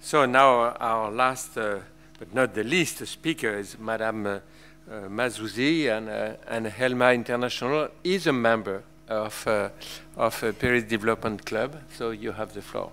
So now our last, but not the least, speaker is Madame MAZOUZI, and HELMA International is a member of Paris Development Club. So you have the floor.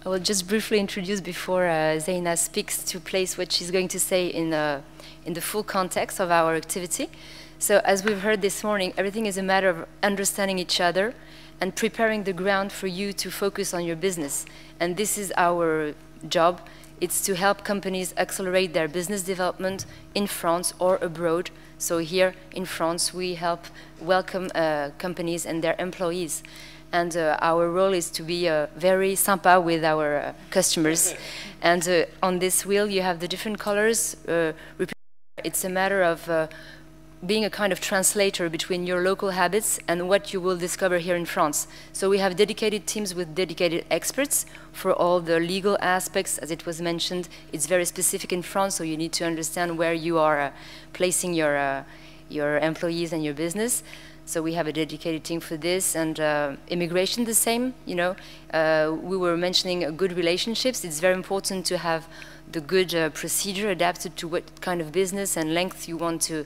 I will just briefly introduce before Zeina speaks to place what she's going to say in the full context of our activity. So as we've heard this morning, everything is a matter of understanding each other and preparing the ground for you to focus on your business. And this is our job. It's to help companies accelerate their business development in France or abroad. So here in France, we help welcome companies and their employees. And our role is to be very sympa with our customers. And on this wheel, you have the different colors. It's a matter of being a kind of translator between your local habits and what you will discover here in France. So we have dedicated teams with dedicated experts for all the legal aspects. As it was mentioned, it's very specific in France, so you need to understand where you are placing your employees and your business. So we have a dedicated team for this, and immigration the same. You know, we were mentioning good relationships. It's very important to have the good procedure adapted to what kind of business and length you want to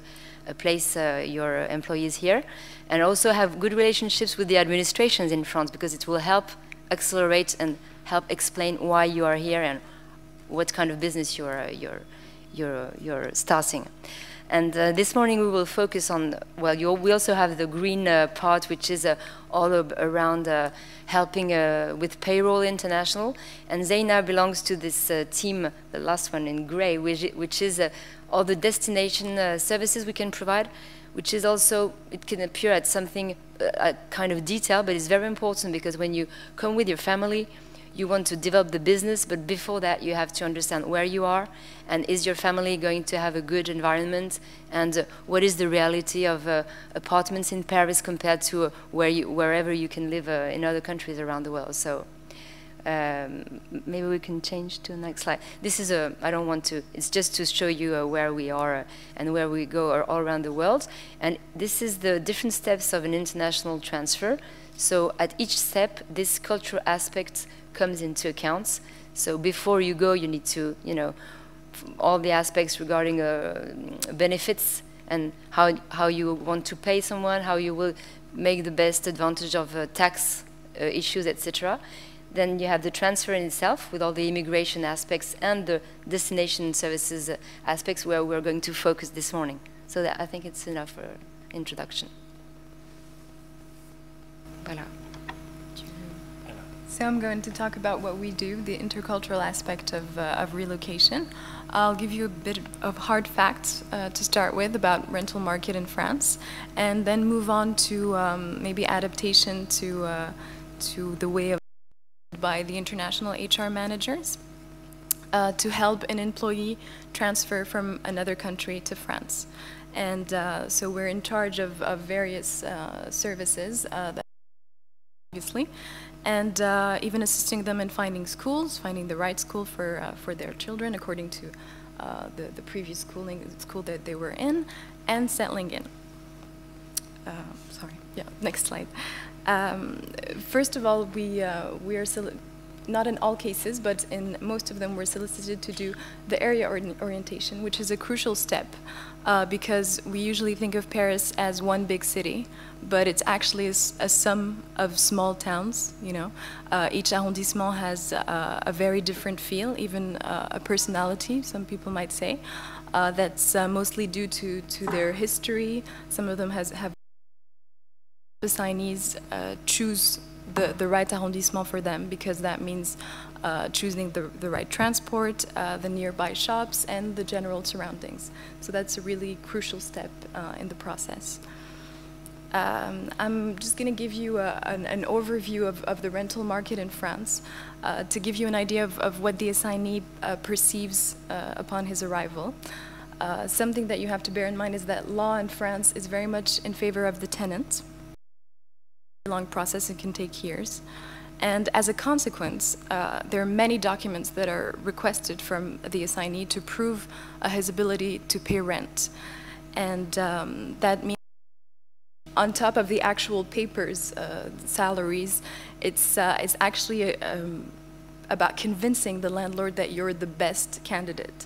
place your employees here, and also have good relationships with the administrations in France, because it will help accelerate and help explain why you are here and what kind of business you're starting. And this morning we will focus on, well, we also have the green part, which is all around helping with Payroll International. And Zeina belongs to this team, the last one in gray, which is all the destination services we can provide, which is also, it can appear at something, a kind of detail, but it's very important, because when you come with your family, you want to develop the business, but before that you have to understand where you are, and is your family going to have a good environment, and what is the reality of apartments in Paris compared to wherever you can live in other countries around the world. So maybe we can change to the next slide. This is I don't want to, it's just to show you where we are and where we go all around the world. And this is the different steps of an international transfer. So at each step, this cultural aspect comes into account. So before you go, you need to, you know, all the aspects regarding benefits and how you want to pay someone, how you will make the best advantage of tax issues, etc. Then you have the transfer in itself with all the immigration aspects and the destination services aspects, where we're going to focus this morning. So that, I think it's enough for introduction. Voilà. So I'm going to talk about what we do, the intercultural aspect of relocation. I'll give you a bit of hard facts to start with about rental market in France, and then move on to maybe adaptation to the way of by the international HR managers to help an employee transfer from another country to France. And so we're in charge of various services, obviously, and even assisting them in finding schools, finding the right school for their children according to the previous school that they were in, and settling in. Sorry, yeah, next slide. First of all, we are not in all cases, but in most of them, we're solicited to do the area orientation, which is a crucial step because we usually think of Paris as one big city, but it's actually a sum of small towns. You know, each arrondissement has a very different feel, even a personality, some people might say. That's mostly due to their history. Some of them have assignees choose the right arrondissement for them, because that means choosing the right transport, the nearby shops, and the general surroundings. So that's a really crucial step in the process. I'm just going to give you an overview of the rental market in France to give you an idea of what the assignee perceives upon his arrival. Something that you have to bear in mind is that law in France is very much in favor of the tenant. Long process, it can take years, and as a consequence there are many documents that are requested from the assignee to prove his ability to pay rent, and that means on top of the actual papers, salaries, it's actually about convincing the landlord that you're the best candidate.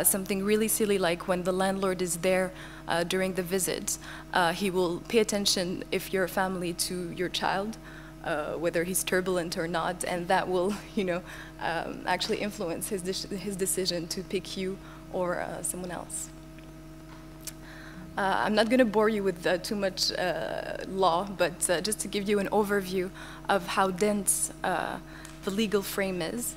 Something really silly like when the landlord is there during the visit, he will pay attention if you're a family to your child, whether he's turbulent or not, and that will, actually influence his decision to pick you or someone else. I'm not going to bore you with too much law, but just to give you an overview of how dense the legal frame is.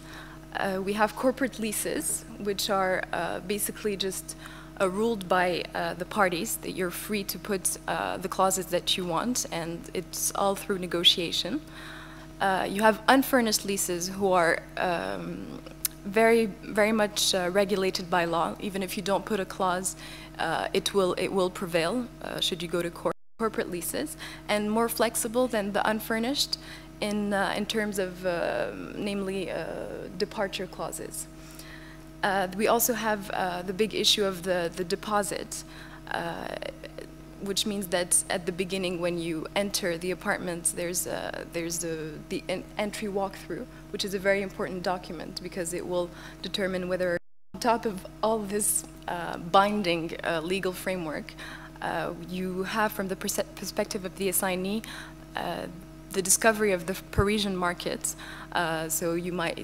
We have corporate leases, which are basically just ruled by the parties, that you're free to put the clauses that you want, and it's all through negotiation. You have unfurnished leases who are very, very much regulated by law. Even if you don't put a clause, it will prevail should you go to court. Corporate leases, and more flexible than the unfurnished in terms of, namely, departure clauses. We also have the big issue of the deposit, which means that at the beginning, when you enter the apartment, there's the entry walkthrough, which is a very important document because it will determine whether, on top of all this binding legal framework, you have, from the perspective of the assignee, the discovery of the Parisian market. So you might,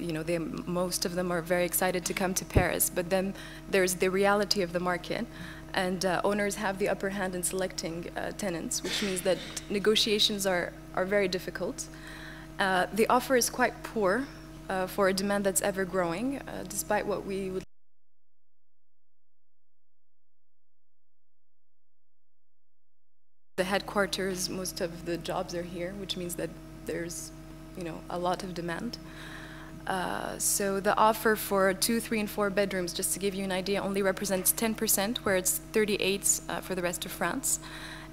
most of them are very excited to come to Paris, but then there's the reality of the market, and owners have the upper hand in selecting tenants, which means that negotiations are very difficult. The offer is quite poor for a demand that's ever growing, despite what we would. The headquarters, most of the jobs are here, which means that there's, a lot of demand. So the offer for 2, 3, and 4 bedrooms, just to give you an idea, only represents 10%, where it's 38% for the rest of France.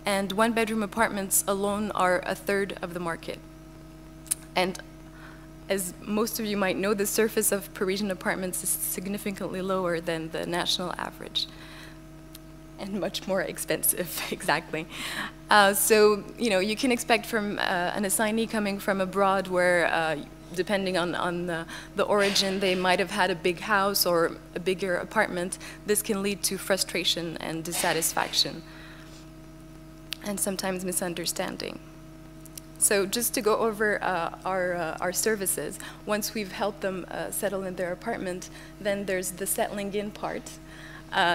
And 1-bedroom apartments alone are a third of the market. And as most of you might know, the surface of Parisian apartments is significantly lower than the national average. And much more expensive, exactly. So, you can expect from an assignee coming from abroad where, depending on the origin, they might have had a big house or a bigger apartment. This can lead to frustration and dissatisfaction, and sometimes misunderstanding. So just to go over our services, once we've helped them settle in their apartment, then there's the settling in part.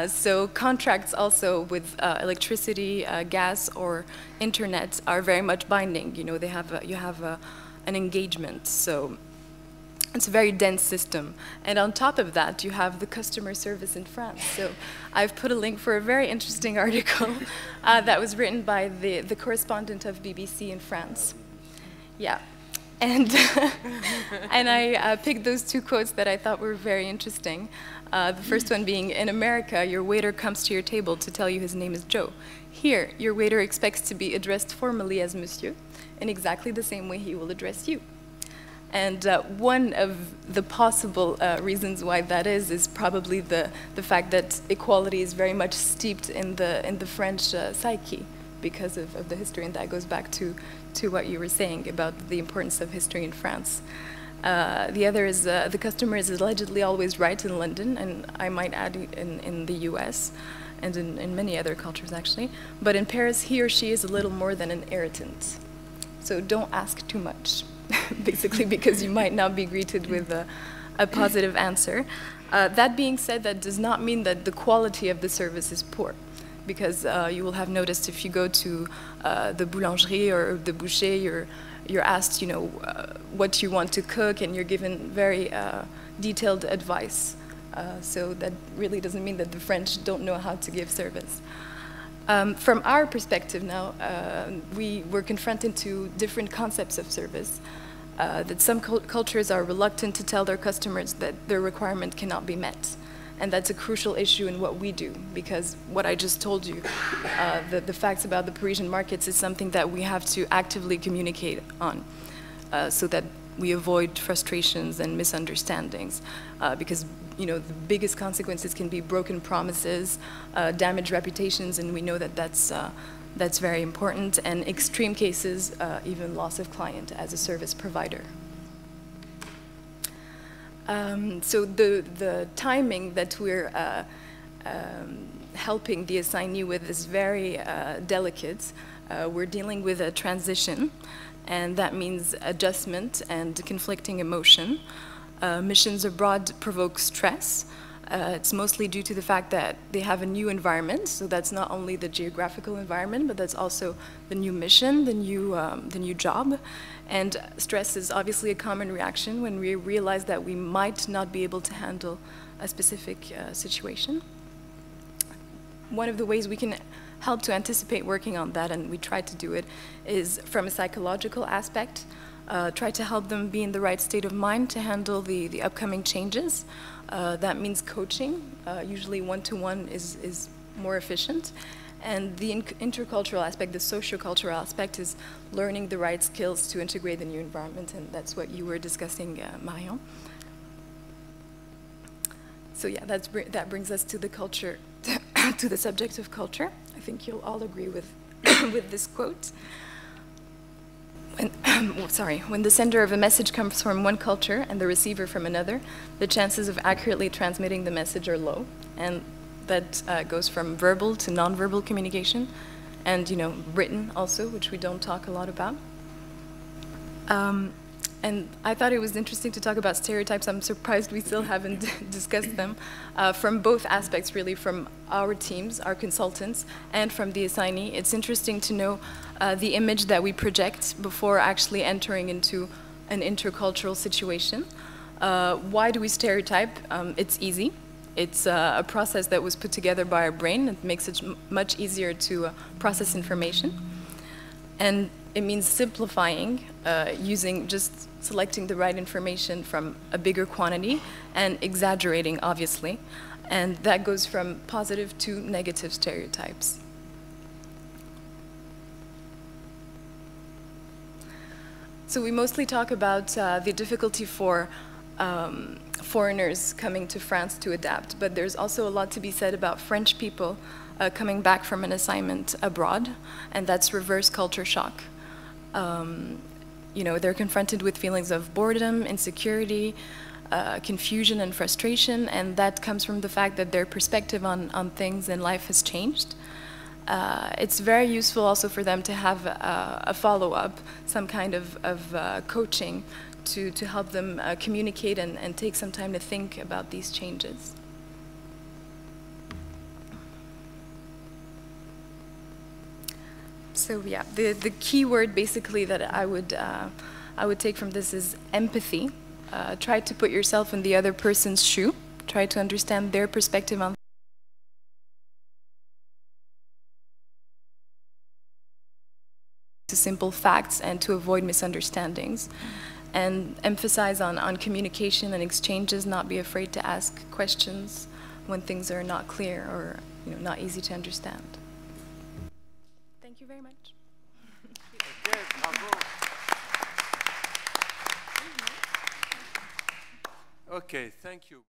So contracts also with electricity, gas, or internet are very much binding. You have an engagement, so it's a very dense system. And on top of that, you have the customer service in France. So I've put a link for a very interesting article that was written by the correspondent of BBC in France. Yeah. And, and I picked those 2 quotes that I thought were very interesting. The first one being, in America, your waiter comes to your table to tell you his name is Joe. Here, your waiter expects to be addressed formally as Monsieur, in exactly the same way he will address you. And one of the possible reasons why that is probably the fact that equality is very much steeped in the French psyche because of the history, and that goes back to what you were saying about the importance of history in France. The other is the customer is allegedly always right in London, and I might add in the US, and in many other cultures actually. But in Paris, he or she is a little more than an irritant. So don't ask too much, basically, because you might not be greeted with a positive answer. That being said, that does not mean that the quality of the service is poor, because you will have noticed if you go to the boulangerie or the boucher, you're asked, what you want to cook, and you're given very detailed advice. So that really doesn't mean that the French don't know how to give service. From our perspective now, we were confronted to different concepts of service. That some cultures are reluctant to tell their customers that their requirement cannot be met. And that's a crucial issue in what we do, because what I just told you, the facts about the Parisian markets is something that we have to actively communicate on, so that we avoid frustrations and misunderstandings, because the biggest consequences can be broken promises, damaged reputations, and we know that that's very important, and extreme cases, even loss of client as a service provider. So the timing that we're helping the assignee with is very delicate. We're dealing with a transition, and that means adjustment and conflicting emotion. Missions abroad provoke stress. It's mostly due to the fact that they have a new environment, so that's not only the geographical environment, but that's also the new mission, the new job. And stress is obviously a common reaction when we realize that we might not be able to handle a specific situation. One of the ways we can help to anticipate working on that, and we try to do it, is from a psychological aspect. Try to help them be in the right state of mind to handle the upcoming changes. That means coaching. Usually one-to-one is more efficient. And the intercultural aspect, the sociocultural aspect, is learning the right skills to integrate the new environment, and that's what you were discussing, Marion. So yeah, that brings us to the culture, to the subject of culture. I think you'll all agree with, with this quote. When the sender of a message comes from one culture and the receiver from another, the chances of accurately transmitting the message are low. And that goes from verbal to nonverbal communication, and written also, which we don't talk a lot about. And I thought it was interesting to talk about stereotypes. I'm surprised we still haven't discussed them, from both aspects, really, from our teams, our consultants, and from the assignee. It's interesting to know the image that we project before actually entering into an intercultural situation. Why do we stereotype? It's easy. It's a process that was put together by our brain. It makes it much easier to process information. And it means simplifying, just selecting the right information from a bigger quantity and exaggerating, obviously. And that goes from positive to negative stereotypes. So we mostly talk about the difficulty for foreigners coming to France to adapt, but there's also a lot to be said about French people coming back from an assignment abroad, and that's reverse culture shock. They're confronted with feelings of boredom, insecurity, confusion and frustration, and that comes from the fact that their perspective on things in life has changed. It's very useful also for them to have a follow-up, some kind of coaching to help them communicate and take some time to think about these changes. So yeah, the key word basically that I would take from this is empathy. Try to put yourself in the other person's shoe. Try to understand their perspective on simple facts and to avoid misunderstandings. And emphasize on communication and exchanges, not be afraid to ask questions when things are not clear or not easy to understand. Thank you very much. Okay, bravo. Okay, thank you.